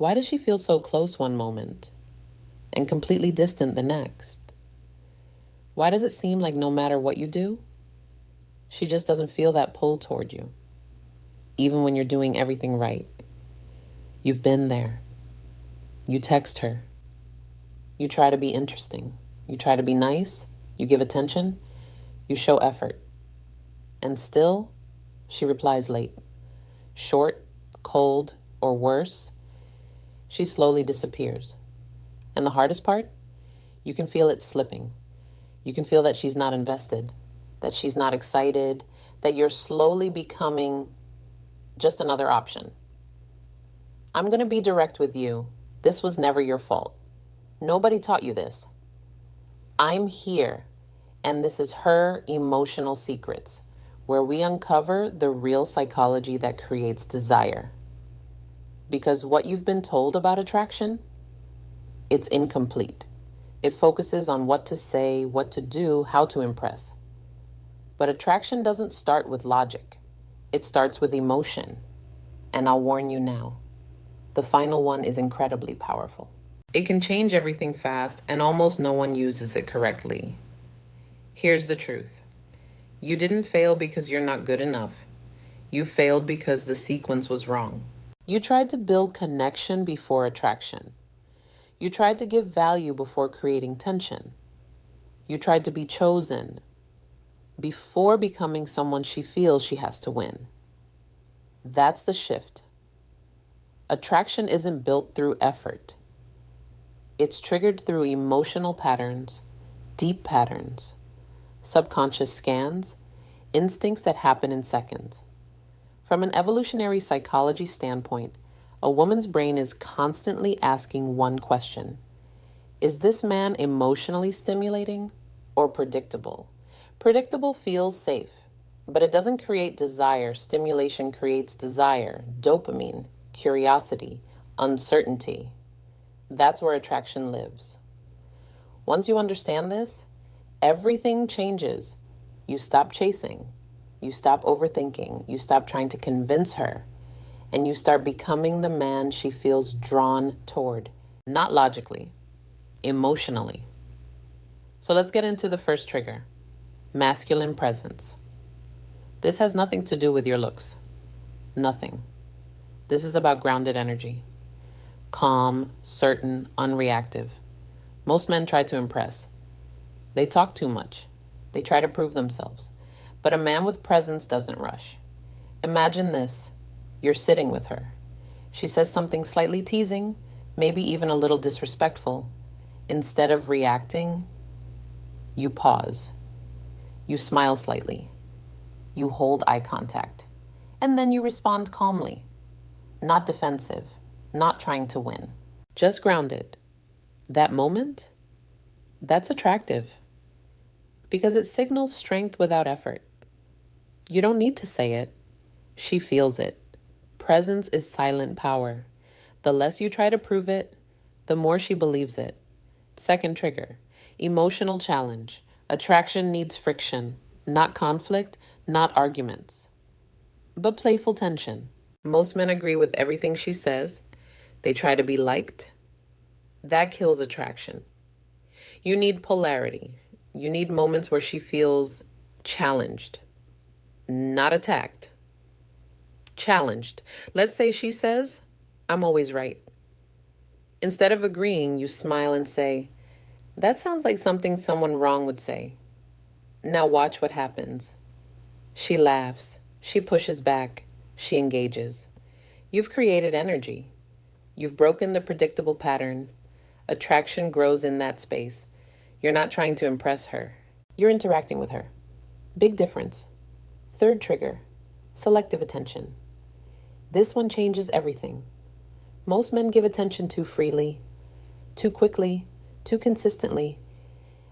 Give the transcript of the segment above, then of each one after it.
Why does she feel so close one moment and completely distant the next? Why does it seem like no matter what you do, she just doesn't feel that pull toward you, even when you're doing everything right? You've been there. You text her. You try to be interesting. You try to be nice. You give attention. You show effort. And still, she replies late. Short, cold, or worse, she slowly disappears. And the hardest part? You can feel it slipping. You can feel that she's not invested, that she's not excited, that you're slowly becoming just another option. I'm going to be direct with you. This was never your fault. Nobody taught you this. I'm here, and this is her emotional secrets, where we uncover the real psychology that creates desire. Because what you've been told about attraction, it's incomplete. It focuses on what to say, what to do, how to impress. But attraction doesn't start with logic. It starts with emotion. And I'll warn you now, the final one is incredibly powerful. It can change everything fast, and almost no one uses it correctly. Here's the truth. You didn't fail because you're not good enough. You failed because the sequence was wrong. You tried to build connection before attraction. You tried to give value before creating tension. You tried to be chosen before becoming someone she feels she has to win. That's the shift. Attraction isn't built through effort. It's triggered through emotional patterns, deep patterns, subconscious scans, instincts that happen in seconds. From an evolutionary psychology standpoint, a woman's brain is constantly asking one question. Is this man emotionally stimulating or predictable? Predictable feels safe, but it doesn't create desire. Stimulation creates desire, dopamine, curiosity, uncertainty. That's where attraction lives. Once you understand this, everything changes. You stop chasing. You stop overthinking. You stop trying to convince her. And you start becoming the man she feels drawn toward. Not logically, emotionally. So let's get into the first trigger. Masculine presence. This has nothing to do with your looks. Nothing. This is about grounded energy. Calm, certain, unreactive. Most men try to impress. They talk too much. They try to prove themselves. But a man with presence doesn't rush. Imagine this. You're sitting with her. She says something slightly teasing, maybe even a little disrespectful. Instead of reacting, you pause. You smile slightly. You hold eye contact. And then you respond calmly. Not defensive. Not trying to win. Just grounded. That moment, that's attractive. Because it signals strength without effort. You don't need to say it. She feels it. Presence is silent power. The less you try to prove it, the more she believes it. Second trigger, emotional challenge. Attraction needs friction, not conflict, not arguments, but playful tension. Most men agree with everything she says. They try to be liked. That kills attraction. You need polarity. You need moments where she feels challenged, not attacked. Challenged. Let's say she says, I'm always right. Instead of agreeing, you smile and say, that sounds like something someone wrong would say. Now watch what happens. She laughs. She pushes back. She engages. You've created energy. You've broken the predictable pattern. Attraction grows in that space. You're not trying to impress her. You're interacting with her. Big difference. Third trigger, selective attention. This one changes everything. Most men give attention too freely, too quickly, too consistently,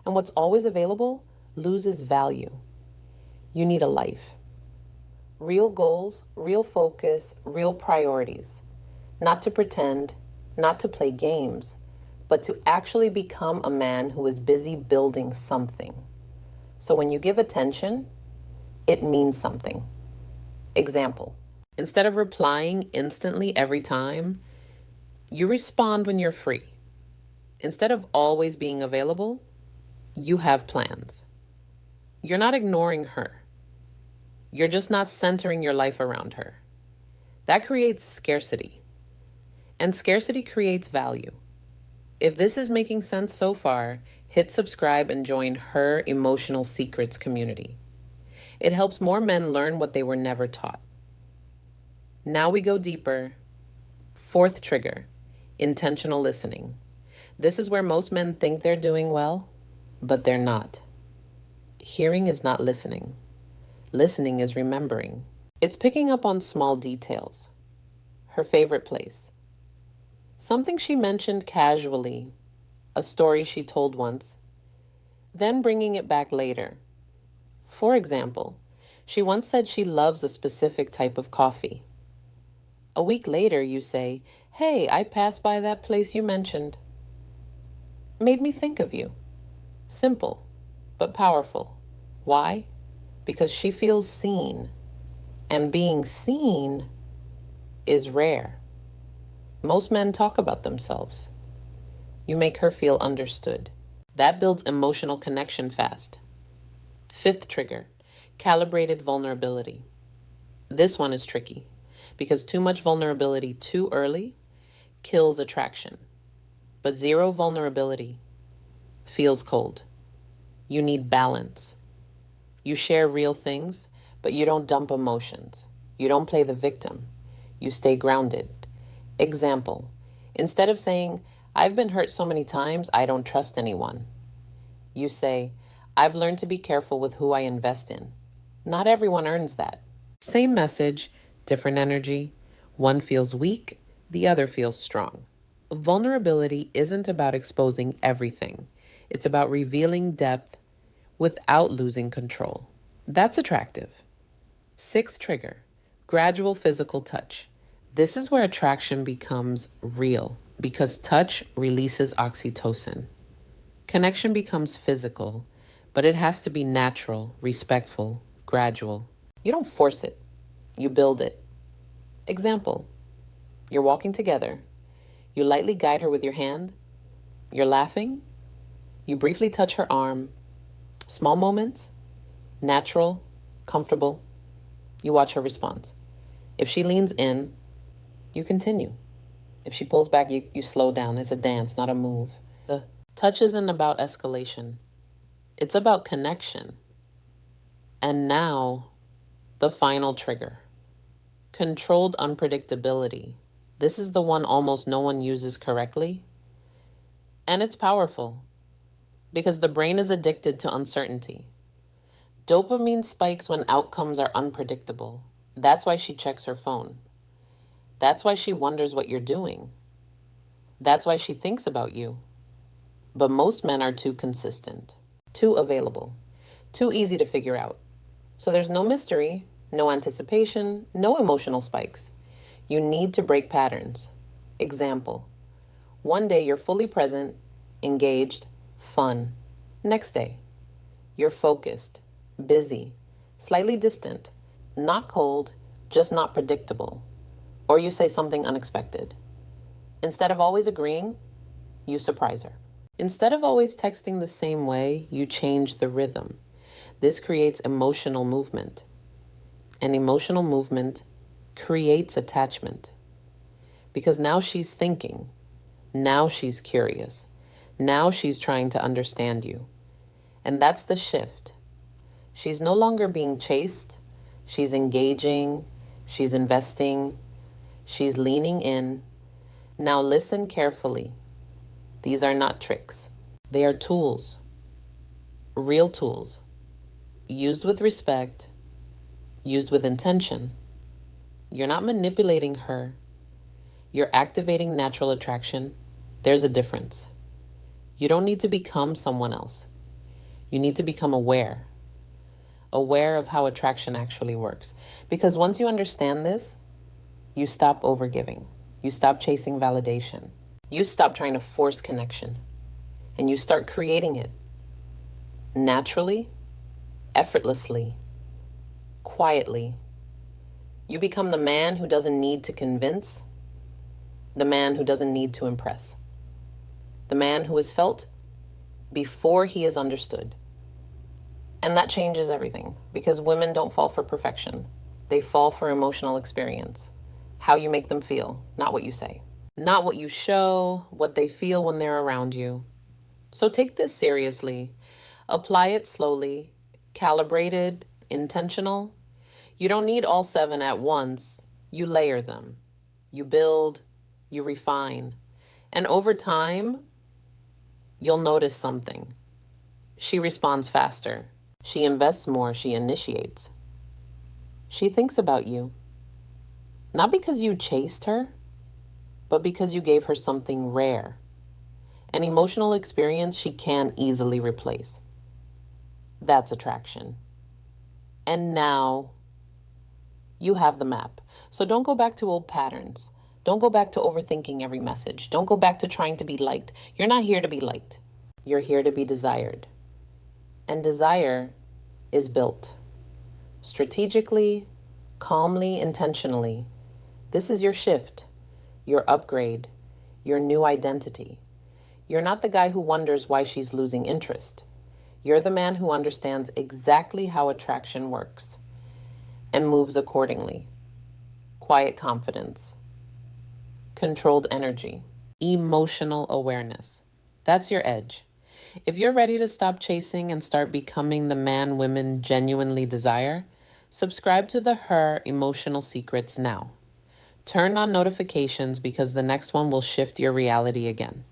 and what's always available loses value. You need a life. Real goals, real focus, real priorities. Not to pretend, not to play games, but to actually become a man who is busy building something. So when you give attention, it means something. Example. Instead of replying instantly every time, You respond when you're free. Instead of always being available, you have plans. You're not ignoring her. You're just not centering your life around her. That creates scarcity. And scarcity creates value. If this is making sense so far, hit subscribe and join her Emotional Secrets community. It helps more men learn what they were never taught. Now we go deeper. Fourth trigger, intentional listening. This is where most men think they're doing well, but they're not. Hearing is not listening. Listening is remembering. It's picking up on small details. Her favorite place. Something she mentioned casually, a story she told once, then bringing it back later. For example, she once said she loves a specific type of coffee. A week later, you say, "Hey, I passed by that place you mentioned. Made me think of you." Simple, but powerful. Why? Because she feels seen. And being seen is rare. Most men talk about themselves. You make her feel understood. That builds emotional connection fast. Fifth trigger, calibrated vulnerability. This one is tricky because too much vulnerability too early kills attraction. But zero vulnerability feels cold. You need balance. You share real things, but you don't dump emotions. You don't play the victim. You stay grounded. Example, instead of saying, "I've been hurt so many times, I don't trust anyone," you say, "I've learned to be careful with who I invest in." Not everyone earns that. Same message, different energy. One feels weak, the other feels strong. Vulnerability isn't about exposing everything. It's about revealing depth without losing control. That's attractive. Sixth trigger, gradual physical touch. This is where attraction becomes real because touch releases oxytocin. Connection becomes physical, but it has to be natural, respectful, gradual. You don't force it, you build it. Example, you're walking together. You lightly guide her with your hand. You're laughing. You briefly touch her arm. Small moments, natural, comfortable. You watch her response. If she leans in, you continue. If she pulls back, you slow down. It's a dance, not a move. The touch isn't about escalation. It's about connection. And now, the final trigger. Controlled unpredictability. This is the one almost no one uses correctly. And it's powerful because the brain is addicted to uncertainty. Dopamine spikes when outcomes are unpredictable. That's why she checks her phone. That's why she wonders what you're doing. That's why she thinks about you. But most men are too consistent, too available, too easy to figure out. So there's no mystery, no anticipation, no emotional spikes. You need to break patterns. Example, one day you're fully present, engaged, fun. Next day, you're focused, busy, slightly distant, not cold, just not predictable. Or you say something unexpected. Instead of always agreeing, you surprise her. Instead of always texting the same way, you change the rhythm. This creates emotional movement. And emotional movement creates attachment. Because now she's thinking. Now she's curious. Now she's trying to understand you. And that's the shift. She's no longer being chased. She's engaging. She's investing. She's leaning in. Now listen carefully. These are not tricks. They are tools. Real tools. Used with respect. Used with intention. You're not manipulating her. You're activating natural attraction. There's a difference. You don't need to become someone else. You need to become aware. Aware of how attraction actually works. Because once you understand this, you stop overgiving. You stop chasing validation. You stop trying to force connection. And you start creating it. Naturally, effortlessly, quietly. You become the man who doesn't need to convince, The man who doesn't need to impress. The man who is felt before he is understood. And that changes everything, because women don't fall for perfection. They fall for emotional experience. How you make them feel, not what you say. Not what you show, what they feel when they're around you. So take this seriously. Apply it slowly, calibrated, intentional. You don't need all 7 at once. You layer them. You build, you refine. And over time, you'll notice something. She responds faster. She invests more. She initiates. She thinks about you. Not because you chased her, but because you gave her something rare. An emotional experience she can't easily replace. That's attraction. And now you have the map. So don't go back to old patterns. Don't go back to overthinking every message. Don't go back to trying to be liked. You're not here to be liked. You're here to be desired. And desire is built strategically, calmly, intentionally. This is your shift, your upgrade, your new identity. You're not the guy who wonders why she's losing interest. You're the man who understands exactly how attraction works and moves accordingly. Quiet confidence, controlled energy, emotional awareness. That's your edge. If you're ready to stop chasing and start becoming the man women genuinely desire, subscribe to the Her Emotional Secrets now. Turn on notifications, because the next one will shift your reality again.